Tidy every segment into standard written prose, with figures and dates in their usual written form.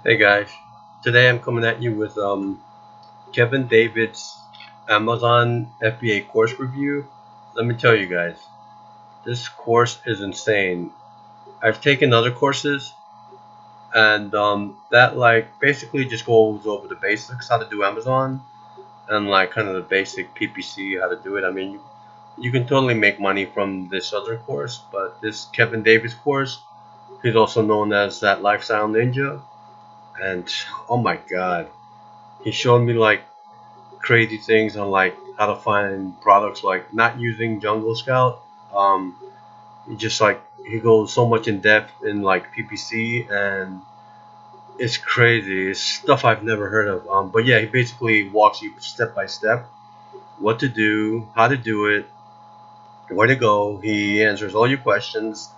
Hey guys, today I'm coming at you with Kevin David's Amazon FBA course review. Let me tell you guys, this course is insane. I've taken other courses and that like basically just goes over the basics, how to do Amazon and like kind of the basic PPC, how to do it. I mean, you can totally make money from this other course, but this Kevin David's course, he's also known as that Lifestyle Ninja, and oh my god, he showed me like crazy things on like how to find products like not using Jungle Scout. Um, he just like he goes so much in depth in like PPC and it's crazy. It's stuff I've never heard of. But yeah, he basically walks you step by step what to do, how to do it, where to go. He answers all your questions.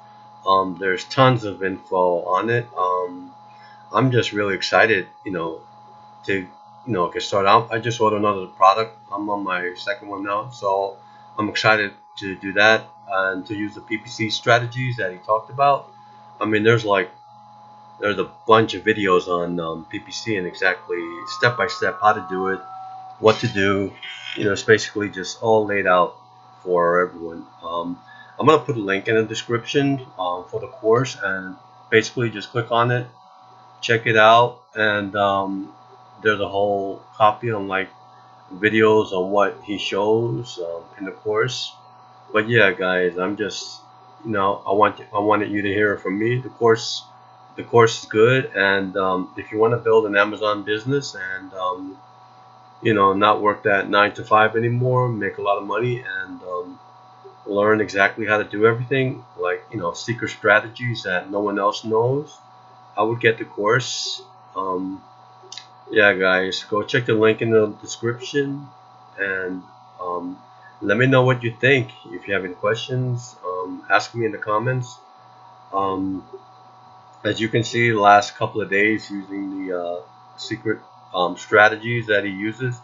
There's tons of info on it. I'm just really excited, to get started out. I just ordered another product. I'm on my second one now, so I'm excited to do that and to use the PPC strategies that he talked about. I mean, there's a bunch of videos on PPC and exactly step by step how to do it, what to do. It's basically just all laid out for everyone. I'm gonna put a link in the description for the course, and basically just click on it, check it out, and there's a whole copy on like videos on what he shows in the course. But yeah, guys, I'm just I wanted you to hear it from me. The course is good, and if you want to build an Amazon business and not work that 9 to 5 anymore, make a lot of money, and learn exactly how to do everything, like secret strategies that no one else knows, I would get the course. Um, yeah, guys, go check the link in the description and um, let me know what you think. If you have any questions, ask me in the comments. Um, as you can see, the last couple of days using the secret strategies that he uses.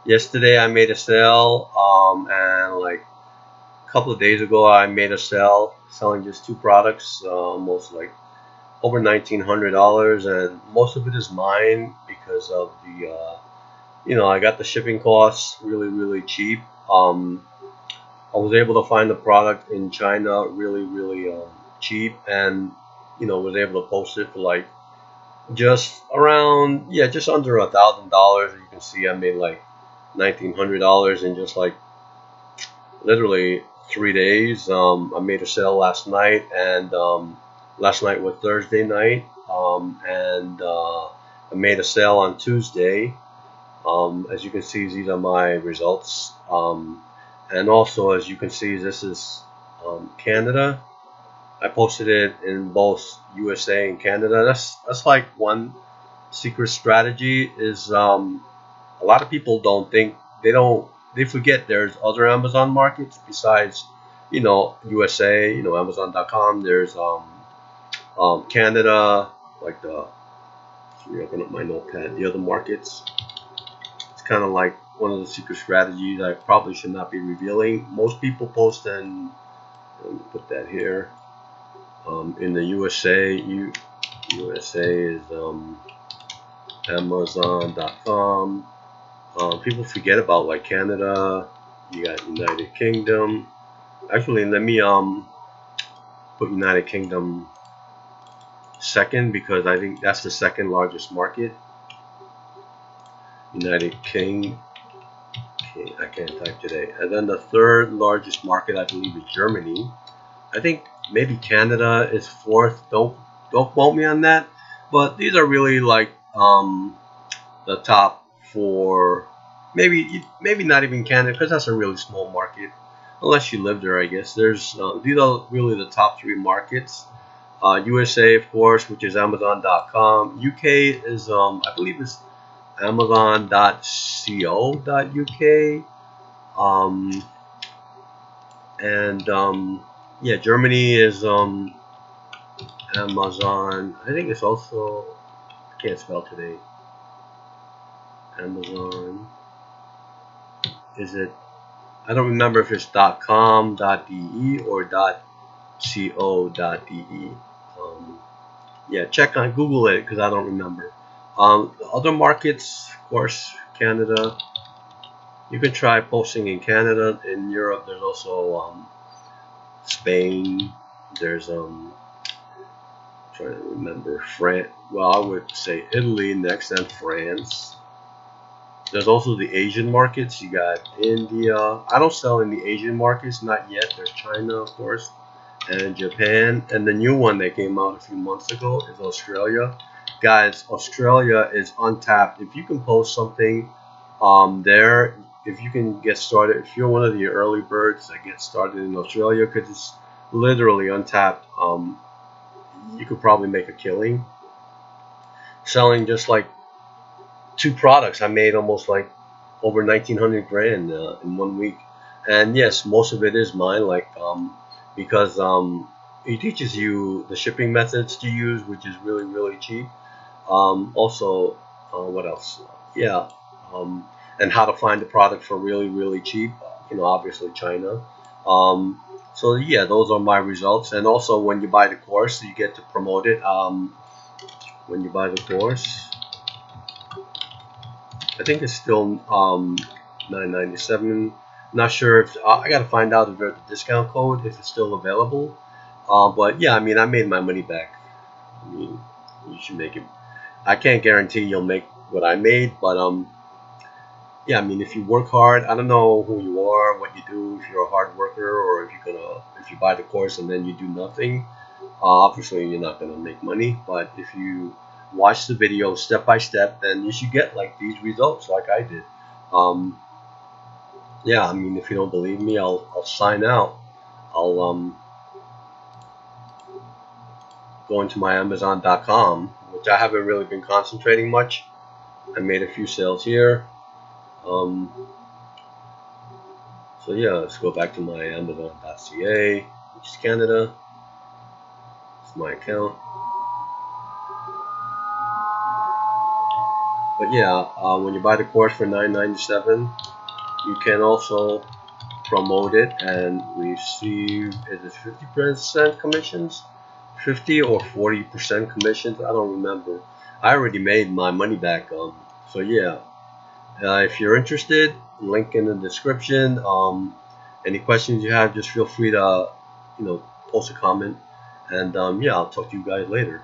Yesterday I made a sale, and like a couple of days ago I made a sale selling just two products, almost like over $1,900, and most of it is mine because of the I got the shipping costs really really cheap. I was able to find the product in China really really cheap, and was able to post it for like just around, yeah, just under $1,000. You can see I made like $1,900 in just like literally 3 days. I made a sale last night, and last night was Thursday night, and I made a sale on Tuesday. As you can see, these are my results. And also, as you can see, this is Canada. I posted it in both USA and Canada. That's like one secret strategy is a lot of people don't think they forget there's other Amazon markets besides USA, Amazon.com. There's Canada, like the let me open up my notepad. The other markets. It's kind of like one of the secret strategies I probably should not be revealing. Most people post and let me put that here. In the USA, USA is Amazon.com. People forget about like Canada. You got United Kingdom. Actually, let me put United Kingdom second because I think that's the second largest market. United King. I can't type today. And then the third largest market, I believe, is Germany. I think maybe Canada is fourth. Don't quote me on that. But these are really like the top four. Maybe not even Canada because that's a really small market. Unless you live there, I guess. These are really the top three markets. USA, of course, which is Amazon.com. UK is I believe it's Amazon.co.uk. Um, and yeah, Germany is Amazon. I think it's also I can't spell today. Amazon. Is it? I don't remember if it's .com.de or .co.de. Yeah, check on Google it because I don't remember. Other markets, of course, Canada. You can try posting in Canada. In Europe, there's also Spain. There's trying to remember France. Well, I would say Italy next, and France. There's also the Asian markets. You got India. I don't sell in the Asian markets, not yet. There's China, of course, and Japan. And the new one that came out a few months ago is Australia. Guys, Australia is untapped. If you can post something there, if you can get started, if you're one of the early birds that get started in Australia, because it's literally untapped, you could probably make a killing selling just like two products. I made almost like over 1900 grand in 1 week. And yes, most of it is mine, like because it teaches you the shipping methods to use, which is really really cheap. Also, what else? Yeah, um, and how to find the product for really really cheap. Obviously China. Um, so yeah, those are my results. And also, when you buy the course, you get to promote it. When you buy the course, I think it's still 997. Not sure if I got to find out if there's a discount code, if it's still available. But yeah, I mean, I made my money back. I mean, you should make it. I can't guarantee you'll make what I made, but yeah, I mean, if you work hard, I don't know who you are, what you do, if you're a hard worker, or if you buy the course and then you do nothing. Obviously, you're not gonna make money, but if you watch the video step by step, then you should get like these results, like I did. Um, yeah, I mean, if you don't believe me, I'll sign out. I'll go into my Amazon.com, which I haven't really been concentrating much. I made a few sales here. Um, so yeah, let's go back to my Amazon.ca, which is Canada. It's my account. But yeah, when you buy the course for $9.97, you can also promote it and receive, is it 50% commissions? 50 or 40% commissions? I don't remember. I already made my money back. So yeah, if you're interested, link in the description. Any questions you have, just feel free to, post a comment. And yeah, I'll talk to you guys later.